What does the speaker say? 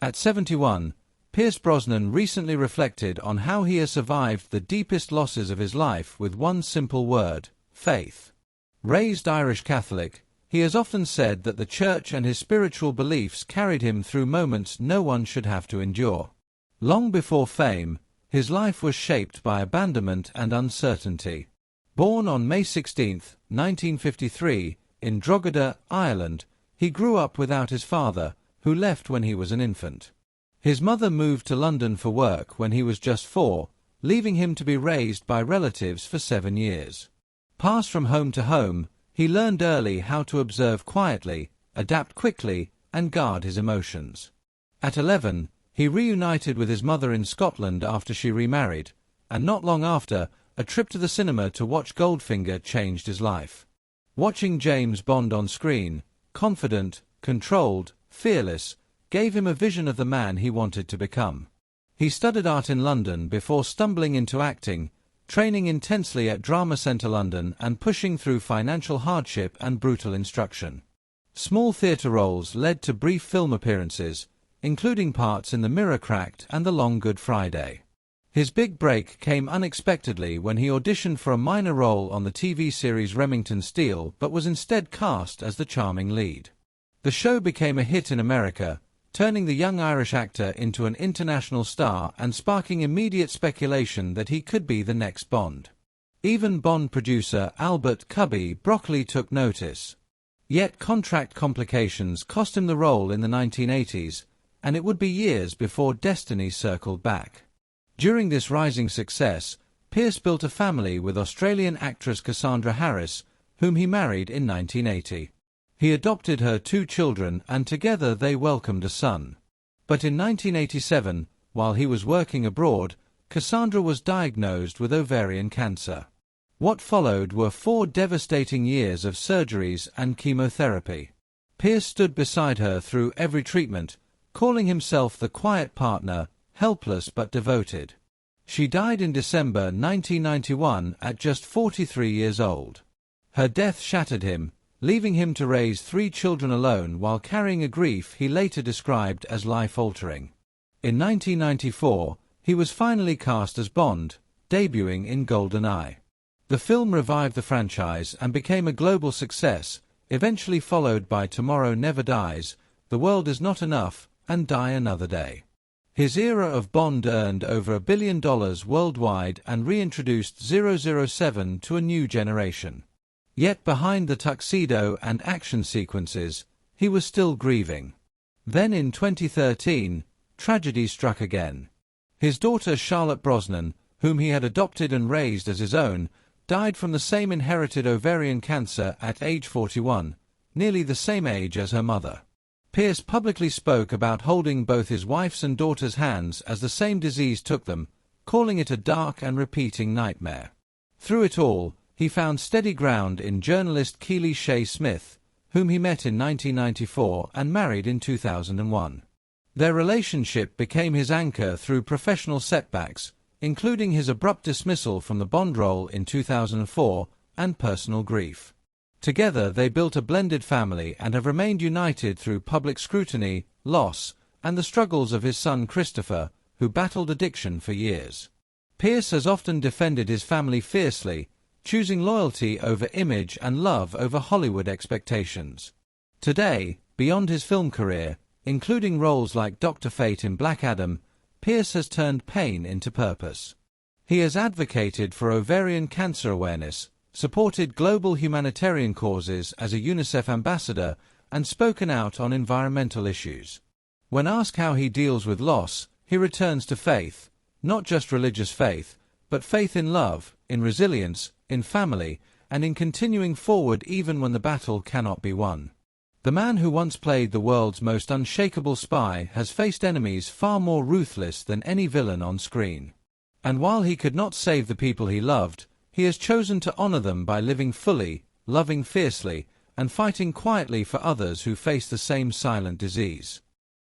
At 71, Pierce Brosnan recently reflected on how he has survived the deepest losses of his life with one simple word: faith. Raised Irish Catholic, he has often said that the church and his spiritual beliefs carried him through moments no one should have to endure. Long before fame, his life was shaped by abandonment and uncertainty. Born on May 16, 1953, in Drogheda, Ireland, he grew up without his father, who left when he was an infant. His mother moved to London for work when he was just 4, leaving him to be raised by relatives for 7 years. Passed from home to home, he learned early how to observe quietly, adapt quickly, and guard his emotions. At 11, he reunited with his mother in Scotland after she remarried, and not long after, a trip to the cinema to watch Goldfinger changed his life. Watching James Bond on screen, confident, controlled, fearless, gave him a vision of the man he wanted to become. He studied art in London before stumbling into acting, training intensely at Drama Centre London and pushing through financial hardship and brutal instruction. Small theatre roles led to brief film appearances, including parts in The Mirror Cracked and The Long Good Friday. His big break came unexpectedly when he auditioned for a minor role on the TV series Remington Steele but was instead cast as the charming lead. The show became a hit in America, turning the young Irish actor into an international star and sparking immediate speculation that he could be the next Bond. Even Bond producer Albert "Cubby" Broccoli took notice. Yet contract complications cost him the role in the 1980s, and it would be years before destiny circled back. During this rising success, Pierce built a family with Australian actress Cassandra Harris, whom he married in 1980. He adopted her 2 children and together they welcomed a son. But in 1987, while he was working abroad, Cassandra was diagnosed with ovarian cancer. What followed were 4 devastating years of surgeries and chemotherapy. Pierce stood beside her through every treatment, calling himself the quiet partner, helpless but devoted. She died in December 1991 at just 43 years old. Her death shattered him, leaving him to raise 3 children alone while carrying a grief he later described as life-altering. In 1994, he was finally cast as Bond, debuting in GoldenEye. The film revived the franchise and became a global success, eventually followed by Tomorrow Never Dies, The World Is Not Enough, and Die Another Day. His era of Bond earned over $1 billion worldwide and reintroduced 007 to a new generation. Yet behind the tuxedo and action sequences, he was still grieving. Then in 2013, tragedy struck again. His daughter Charlotte Brosnan, whom he had adopted and raised as his own, died from the same inherited ovarian cancer at age 41, nearly the same age as her mother. Pierce publicly spoke about holding both his wife's and daughter's hands as the same disease took them, calling it a dark and repeating nightmare. Through it all, he found steady ground in journalist Keely Shaye Smith, whom he met in 1994 and married in 2001. Their relationship became his anchor through professional setbacks, including his abrupt dismissal from the Bond role in 2004 and personal grief. Together they built a blended family and have remained united through public scrutiny, loss, and the struggles of his son Christopher, who battled addiction for years. Pierce has often defended his family fiercely, choosing loyalty over image and love over Hollywood expectations. Today, beyond his film career, including roles like Dr. Fate in Black Adam, Pierce has turned pain into purpose. He has advocated for ovarian cancer awareness, supported global humanitarian causes as a UNICEF ambassador, and spoken out on environmental issues. When asked how he deals with loss, he returns to faith, not just religious faith, but faith in love, in resilience, in family, and in continuing forward even when the battle cannot be won. The man who once played the world's most unshakable spy has faced enemies far more ruthless than any villain on screen. And while he could not save the people he loved, he has chosen to honor them by living fully, loving fiercely, and fighting quietly for others who face the same silent disease.